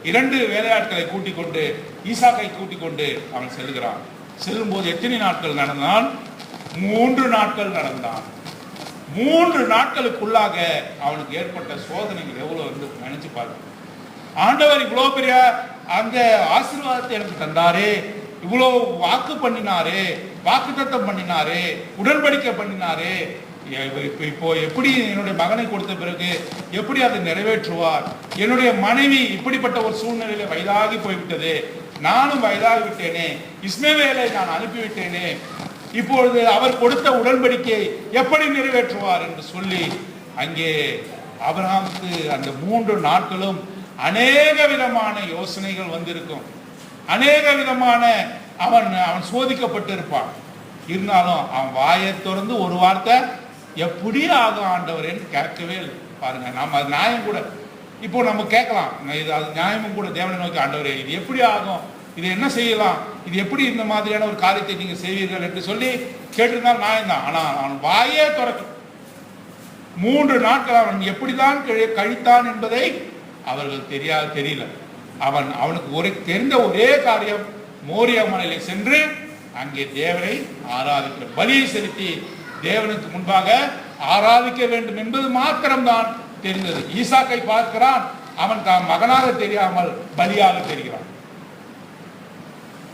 2 வேலையாட்களை கூட்டிக் கொண்டு ஈசாக்கை கூட்டிக் கொண்டு அவன் செல்லுகிறான். செல்லும் போது எத்தனை நாட்கள் நடந்தான்? 3 நாட்கள் நடந்தான். 3 நாட்களுக்குள்ளாக அவனுக்கு ஏற்பட்ட சோதனைகள் எவ்வளவு வந்து நினைச்சு பாருங்க. ஆண்டவர் இவ்வளவு பெரிய அந்த ஆசீர்வாதத்தை எனக்கு தந்தாரே, இவ்வளவு வாக்கு பண்ணினாரே, வாக்குத்தத்தம் பண்ணினாரே, உடன்படிக்கை பண்ணினாரே, இப்போ எப்படி என்னுடைய மகனை கொடுத்த பிறகு எப்படி அதை நிறைவேற்றுவார்? என்னுடைய மனைவி இப்படிப்பட்ட ஒரு சூழ்நிலையில வயதாகி போய்விட்டது, நானும் வயதாகி விட்டேனே, இஸ்மவேலை நான் அனுப்பிவிட்டேனே, இப்பொழுது அவர் கொடுத்த உடன்படிக்கை எப்படி நிறைவேற்றுவார் என்று சொல்லி அங்கே ஆபிரகாமுக்கு அந்த 3 நாட்களும் அநேக விதமான யோசனைகள் வந்திருக்கும். அநேக விதமான அவன் சோதிக்கப்பட்டு இருப்பான். இருந்தாலும் அவன் வாயை திறந்து ஒரு வார்த்தை எப்படி ஆகும் ஆண்டவரேன்னு கேட்கவே இல்லை. பாருங்க, நம்ம அது நியாயம் கூட இப்போ நம்ம கேட்கலாம், இது அது நியாயமும் கூட. தேவனை நோக்கி, ஆண்டவரே இது எப்படி ஆகும், இது என்ன செய்யலாம், இது எப்படி இந்த மாதிரியான ஒரு காரியத்தை நீங்க செய்வீர்கள் என்று சொல்லி கேட்டிருந்தால் நியாயம்தான். ஆனா அவன் வாயே திறக்கும். 3 நாட்கள் அவன் எப்படிதான் கழித்தான் என்பதை அவர்கள் தெரியல. அவனுக்கு தெரிந்த ஒரே காரியம், மோரியா மலையிலே சென்று அங்கே தேவனை ஆராதிக்கிற பலியை செலுத்தி தேவனுக்கு முன்பாக ஆராதிக்க வேண்டும் என்பது மாத்திரம்தான் தெரிந்தது. ஈசாக்கை பார்க்கிறான், அவன் தான் மகனாக தெரியாமல் பலியாக தெரிகிறான்.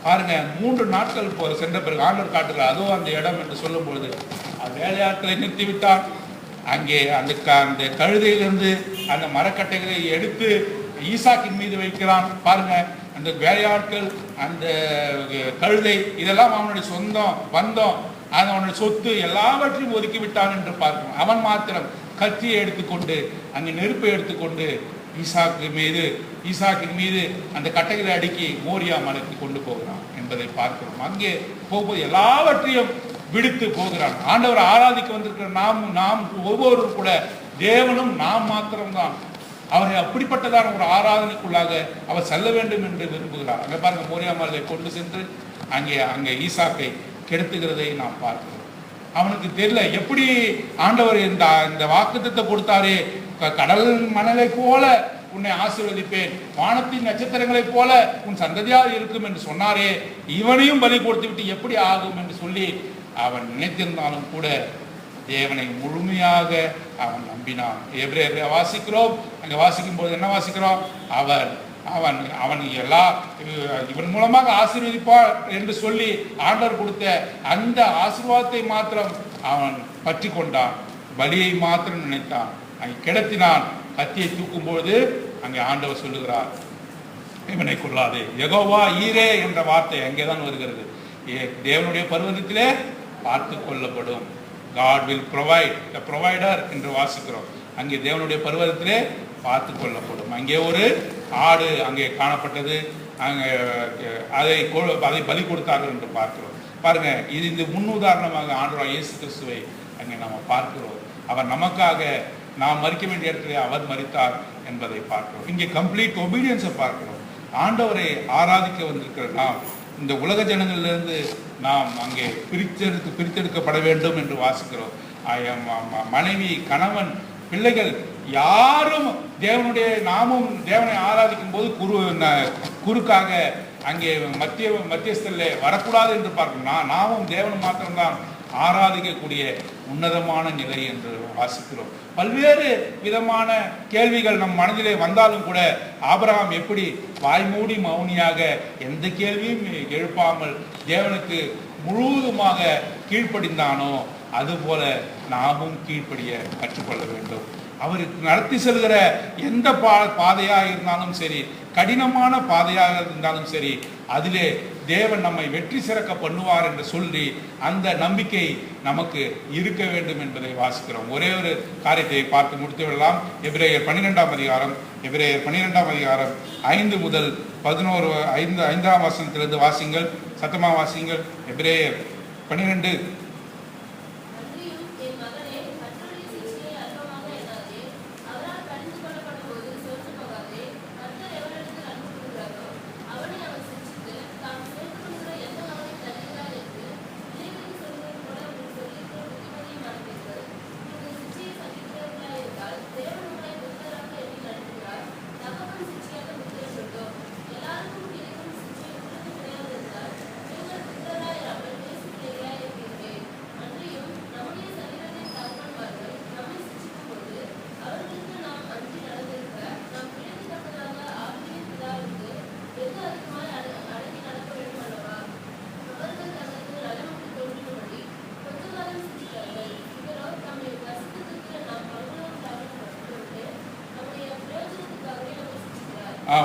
பாருங்க, 3 நாட்கள் சென்ற பிறகு ஆண்டவர் காட்டுகிறார். அதுவும் அந்த இடம் என்று சொல்லும் பொழுது வேலையாட்களை நிறுத்திவிட்டான். அங்கே அந்த கழுதையிலிருந்து அந்த மரக்கட்டைகளை எடுத்து ஈசாக்கின் மீது வைக்கிறான். பாருங்க, அந்த வேலையாட்கள், அந்த கழுதை, இதெல்லாம் அவனுடைய சொந்தம் பந்தம், அவனுடைய சொத்து எல்லாவற்றையும் ஒதுக்கி விட்டான் என்று பார்க்கிறோம். அவன் மாத்திரம் கத்தியை எடுத்துக்கொண்டு அங்கே நெருப்பை எடுத்துக்கொண்டு ஈசாக்கின் மீது அந்த கட்டைகளை அடுக்கி மோரியா மலைக்கு கொண்டு போகிறான் என்பதை பார்க்கிறோம். அங்கே போகும்போது எல்லாவற்றையும் விடுத்து போகிறான். ஆண்டவர் ஆராதிக்க வந்திருக்கிற நாம் ஒவ்வொருவரும் கூட தேவனும் நாம் மாத்திரம்தான் அவரை அப்படிப்பட்டதான ஒரு ஆராதனைக்குள்ளாக அவர் செல்ல வேண்டும் என்று விரும்புகிறார். அங்கே பாருங்க, மோரியா மலையை கொண்டு சென்று அங்கே ஈசாக்கை கெடுத்துகிறதை நாம் பார்க்கிறோம். அவனுக்கு தெரியல எப்படி ஆண்டவர் இந்த வாக்குத்தத்தை கொடுத்தாரே, கடல் மணலை போல உன்னை ஆசீர்வதிப்பேன், வானத்தின் நட்சத்திரங்களை போல உன் எதிராக இருக்கும் என்று சொன்னாரே, இவனையும் பலி கொடுத்து விட்டு எப்படி ஆகும் என்று சொல்லி அவன் நினைத்திருந்தாலும் கூட தேவனை முழுமையாக அவன் நம்பினான். எபிரேயரை வாசிக்கிறோம், அங்கே வாசிக்கும் போது என்ன வாசிக்கிறோம்? அவர் அவன் எல்லா இவன் மூலமாக ஆசீர்வதிப்பார் என்று சொல்லி ஆண்டவர் கொடுத்த அந்த ஆசீர்வாதத்தை மாத்திரம் அவன் பற்றி கொண்டான். பலியை மாத்திரம் நினைத்தான். அங்கே கிடத்தினான். கத்தியை தூக்கும்போது அங்கே ஆண்டவர் சொல்லுகிறார், இவனை கொள்ளாதே. யெகோவா ஈரே என்ற வார்த்தை அங்கேதான் வருகிறது. தேவனுடைய பர்வதத்திலே பார்த்து கொள்ளப்படும். God will provide, the provider என்று வாசிக்கிறோம். அங்கே தேவனுடைய பர்வதத்திலே பார்த்து கொள்ளப்படும். அங்கே ஒரு ஆடு அங்கே காணப்பட்டது. அங்கே அதை பலி கொடுத்தார்கள் என்று பார்க்கிறோம். பாருங்க, இது இந்த முன்னுதாரணமாக ஆண்டவராகிய இயேசு கிறிஸ்துவை அங்கே நாம் பார்க்கிறோம். அவர் நமக்காக நாம் மரிக்க வேண்டிய இடத்திலே அவர் மரித்தார் என்பதை பார்க்கிறோம். இங்கே கம்ப்ளீட் ஒபீடியன்ஸை பார்க்கிறோம். ஆண்டவரை ஆராதிக்க வந்திருக்கிற நாம் இந்த உலக ஜனங்களிலிருந்து நாம் அங்கே பிரித்தெடுக்கப்பட வேண்டும் என்று வாசிக்கிறோம். மனைவி, கணவன், பிள்ளைகள் யாரும் தேவனுடைய நாமும் தேவனை ஆராதிக்கும் போது குறுக்காக அங்கே மத்தியஸ்தலில் வரக்கூடாது என்று பார்க்கணும். நாமும் தேவன் மாத்திரம்தான் ஆராதிக்கக்கூடிய உன்னதமான நிலை என்று வாசிக்கிறோம். பல்வேறு விதமான கேள்விகள் நம் மனதிலே வந்தாலும் கூட ஆபிரகாம் எப்படி வாய்மூடி மௌனியாக எந்த கேள்வியும் எழுப்பாமல் தேவனுக்கு முழுவதுமாக கீழ்ப்படிந்தானோ அதுபோல நாமும் கீழ்ப்படிய கற்றுக்கொள்ள வேண்டும். அவருக்கு நடத்தி செல்கிற எந்த பாதையாக இருந்தாலும் சரி, கடினமான பாதையாக இருந்தாலும் சரி, அதிலே தேவன் நம்மை வெற்றி சிறக்க பண்ணுவார் என்று சொல்லி அந்த நம்பிக்கை நமக்கு இருக்க வேண்டும் என்பதை வாசிக்கிறோம். ஒரே ஒரு காரியத்தை பார்த்து முடித்து விடலாம். எபிரேயர் 12ஆம் அதிகாரம் 5 முதல் 5ஆம் வசனத்திலிருந்து வாசிங்கள். சத்தமா வாசிங்கள். எபிரேயர் 12.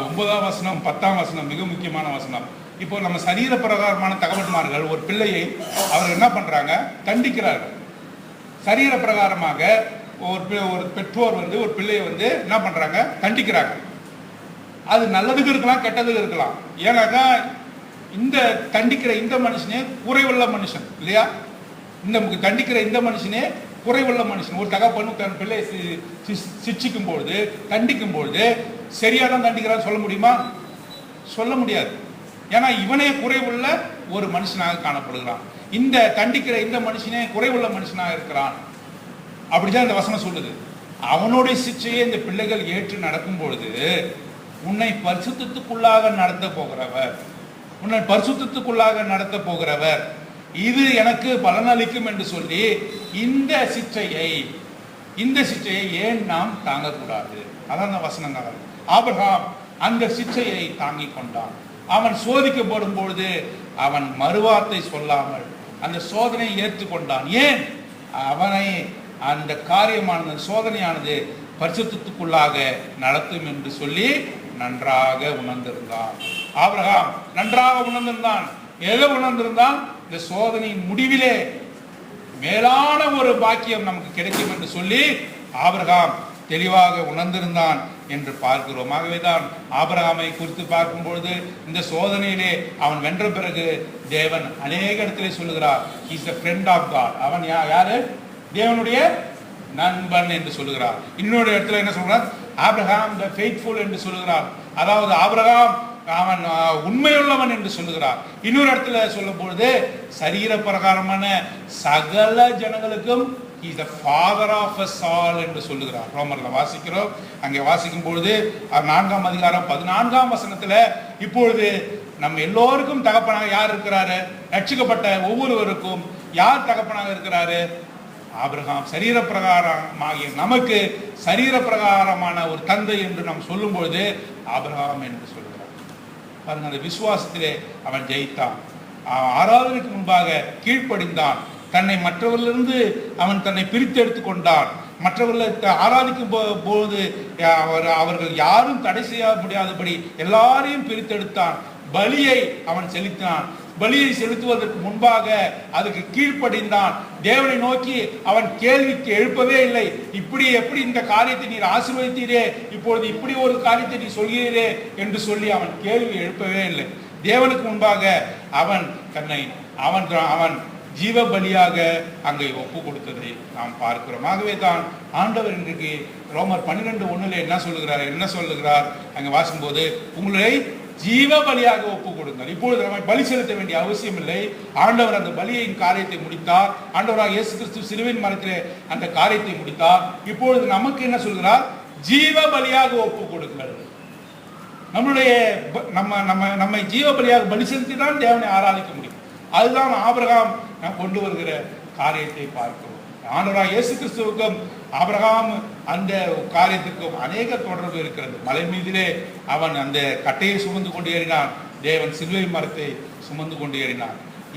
ஒன்பதாம் வசனம் 10ஆம் வசனம் மிக முக்கியமான வசனம். இப்போ நம்ம சரீர பிரகாரமான தகவல்மார்கள் ஒரு பிள்ளையை அவர் என்ன பண்றாங்க? தண்டிக்கிறார்கள். சரீர பிரகாரமாக ஒரு பெற்றோர் ஒரு பிள்ளையை என்ன பண்றாங்க? தண்டிக்கிறாங்க. அது நல்லதுக்கு இருக்கலாம், கெட்டதுக்கு இருக்கலாம். ஏன்னாக்கா இந்த தண்டிக்கிற இந்த மனுஷனே குறைவுள்ள மனுஷன் இல்லையா? இந்த தண்டிக்கிற இந்த மனுஷனே குறைவுள்ள மனுஷன். ஒரு தகப்பனு தன் பிள்ளையை சிக்ஷிக்கும் பொழுது, தண்டிக்கும் பொழுது சரியா தான் தண்டிக்கிறான்னு சொல்ல முடியுமா? சொல்ல முடியாது. ஏன்னா இவனே குறைவுள்ள ஒரு மனுஷனாக காணப்படுகிறான். இந்த தண்டிக்கிற இந்த மனுஷனே குறைவுள்ள மனுஷனாக இருக்கிறான். அப்படிதான் இந்த வசனம் சொல்லுது. அவனுடைய சிக்ஷையை இந்த பிள்ளைகள் ஏற்று நடக்கும் பொழுது உன்னை பரிசுத்தத்துக்குள்ளாக நடத்த போகிறவர் இது எனக்கு பலனளிக்கும் என்று சொல்லி இந்த சிக்ஷையை ஏன் நாம் தாங்கக்கூடாது? அதான் வசனங்கள். ஆபிரகாம் அந்த சிக்ஷையை தாங்கிக் கொண்டான். அவன் சோதிக்கப்படும் பொழுது அவன் மறுவார்த்தை சொல்லாமல் அந்த சோதனையை ஏற்றுக்கொண்டான். ஏன்? அவனை அந்த காரியமானது, சோதனையானது பரிசுத்தத்துக்குள்ளாக நடத்தும் என்று சொல்லி நன்றாக உணர்ந்திருந்தான். ஆபிரகாம் நன்றாக உணர்ந்திருந்தான். எதை உணர்ந்திருந்தான்? இந்த சோதனையின் முடிவிலே மேலான ஒரு பாக்கியம் நமக்கு கிடைக்கும் என்று சொல்லி ஆபிரகாம் தெளிவாக உணர்ந்திருந்தான் என்று பார்க்கிறோம். ஆகவேதான் ஆபிரகாமை குறித்து பார்க்கும் பொழுது இந்த சோதனையிலே அவன் வென்ற பிறகு தேவன் அநேக இடத்திலே சொல்லுகிறார், is a friend of God. அவன் யாரு? தேவனுடைய நண்பன் என்று சொல்லுகிறார். இன்னொரு இடத்துல என்ன சொல்றார்? ஆபிரகாம் the faithful என்று சொல்லுகிறார். அதாவது ஆபிரகாம் அவன் உண்மையுள்ளவன் என்று சொல்லுகிறார். இன்னொரு இடத்துல சொல்லும் பொழுது சரீர பிரகாரமான சகல ஜனங்களுக்கும் he is the father of us all என்று சொல்லுகிறார். ரோமர்ல வாசிக்கிறோம். அங்கே வாசிக்கும் பொழுது 4ஆம் அதிகாரம் 14ஆம் வசனத்துல இப்பொழுது நம்ம எல்லோருக்கும் தகப்பனாக யார் இருக்கிறாரு? ரட்சிக்கப்பட்ட ஒவ்வொருவருக்கும் யார் தகப்பனாக இருக்கிறாரு? ஆபிரகாம் சரீர பிரகாரமாகிய நமக்கு சரீர பிரகாரமான ஒரு தந்தை என்று நாம் சொல்லும் பொழுது ஆபிரகாம் என்று சொல்கிறார். பாருங்க, அந்த விசுவாசத்திலே அவன் ஜெயித்தான். ஆராதனைக்கு முன்பாக கீழ்ப்படிந்தான். தன்னை மற்றவர்களிலிருந்து அவன் தன்னை பிரித்து எடுத்து கொண்டான். மற்றவர்களை ஆராதிக்கும் போது அவர்கள் யாரும் தடை செய்ய முடியாதபடி எல்லாரையும் பிரித்தெடுத்தான். பலியை அவன் செலுத்தினான். பலியை செலுத்துவதற்கு முன்பாக அதுக்கு கீழ்ப்படிந்தான். தேவனை நோக்கி அவன் கேள்விக்கு எழுப்பவே இல்லை. இப்படி எப்படி இந்த காரியத்தை நீர் ஆசீர்வதித்தீரே, இப்பொழுது இப்படி ஒரு காரியத்தை நீ சொல்கிறீரே என்று சொல்லி அவன் கேள்வி எழுப்பவே இல்லை. தேவனுக்கு முன்பாக அவன் தன்னை அவன் ஜீவ பலியாக அங்கே ஒப்பு கொடுத்ததை நாம் பார்க்கிறோம். ஆகவே தான் ஆண்டவர் இன்றைக்கு ரோமர் 12:1 என்ன சொல்லுகிறார் அங்கே வாசிக்கும்போது, உங்களை ஜீவ பலியாக ஒப்பு கொடுங்கள். இப்பொழுது நம்ம பலி செலுத்த வேண்டிய அவசியம் இல்லை. ஆண்டவர் அந்த பலியின் காரியத்தை முடித்தார். ஆண்டவராக இயேசு கிறிஸ்து சிலுவையின் மரத்திலே அந்த காரியத்தை முடித்தார். இப்பொழுது நமக்கு என்ன சொல்கிறார்? ஜீவ பலியாக ஒப்பு கொடுங்கள். நம்மை ஜீவ பலியாக பலி செலுத்தி தான் தேவனை ஆராதிக்க முடியும். அதுதான் ஆபிரகாம் கொண்டு வருகிற காரியத்தை பார்க்கிறோம். ஆண்டவராக இயேசு கிறிஸ்துவுக்கும் ஆபிரகாம் அந்த காரியத்துக்கும் அநேக தொடர்பு இருக்கிறது. மலை மீதிலே அவன் அந்த கட்டையை சுமந்து கொண்டு ஏறினான். தேவன் சிலுவை மரத்தை சுமந்து கொண்டு ஏறினான்.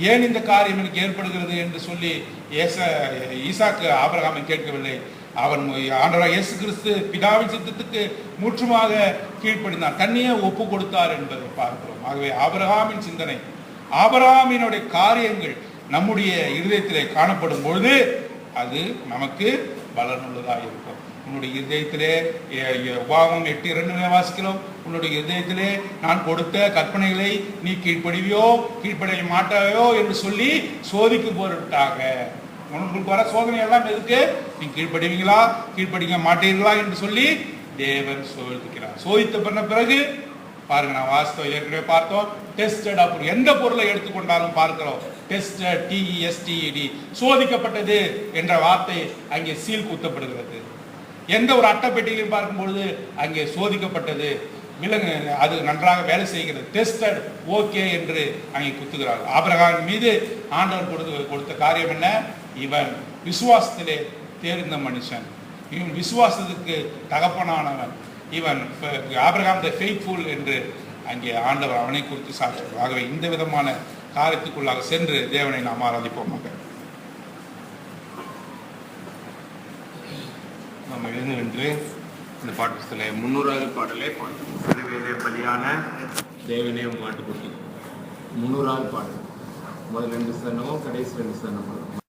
ஏன் இந்த காரியம் எனக்கு ஏற்படுகிறது என்று சொல்லி ஈசாக்கு ஆபிரகாமை கேட்கவில்லை. அவன் ஆண்டவராக இயேசு கிறிஸ்து பிதாவின் சித்தத்துக்கு முற்றுமாக கீழ்ப்படினான். தன்னையே ஒப்பு கொடுத்தார் என்பதை பார்க்கிறோம். ஆகவே ஆபிரகாமின் சிந்தனை, ஆபிரகாமினுடைய காரியங்கள் நம்முடைய இருதயத்திலே காணப்படும் பொழுது அது நமக்கு பலனுள்ளதாக இருக்கும். உன்னுடைய இருதயத்திலே உபாகமம் 8:2 வாசிக்கிறோம். உன்னுடைய இருதயத்திலே நான் கொடுத்த கற்பனைகளை நீ கீழ்ப்படிவியோ கீழ்ப்படிய மாட்டாயோ என்று சொல்லி சோதிக்கும் பொருட்டாக. உங்களுக்கு வர சோதனை எல்லாம் எதுக்கு? நீ கீழ்ப்படிவீங்களா கீழ்ப்படிக்க மாட்டீர்களா என்று சொல்லி தேவன் சோதிக்கிறார். சோதித்த பண்ண பிறகு பாருங்க, நான் வாஸ்தவம் ஏற்கனவே பார்த்தோம். டெஸ்டட், அப்புறம் எந்த பொருளை எடுத்துக்கொண்டாலும் பார்க்கிறோம். டெஸ்டட், TESTED, சோதிக்கப்பட்டது என்ற வார்த்தை அங்கே சீல் குத்தப்படுகிறது. எந்த ஒரு அட்டைப்பெட்டியிலையும் பார்க்கும்பொழுது அங்கே சோதிக்கப்பட்டது விலங்கு அது நன்றாக வேலை செய்கிறது, டெஸ்டட், ஓகே என்று அங்கே குத்துகிறார்கள். ஆபிரகாம் மீது ஆண்டவர் கொடுத்த காரியம் என்ன? இவன் விசுவாசத்திலே தேர்ந்த மனுஷன், இவன் விசுவாசத்துக்கு தகப்பனானவன், இவன் ஆபிரகாம் த ஃபெய்த்ஃபுல் என்று அங்கே ஆண்டவர் அவனை குறித்து சாட்சிகள். ஆகவே இந்த விதமான காரியத்துக்குள்ளாக சென்று தேவனை நாம் ஆராதிப்போமாக. நம்ம எழுந்து நின்று இந்த பாட்டு 300வது பாடலே பாடுறோம். சிலுவையிலே பலியான தேவனே மாட்டுக்குட்டி 300வது பாடல். முதல் 2 சரணமும் கடைசி 2 சரணமும்.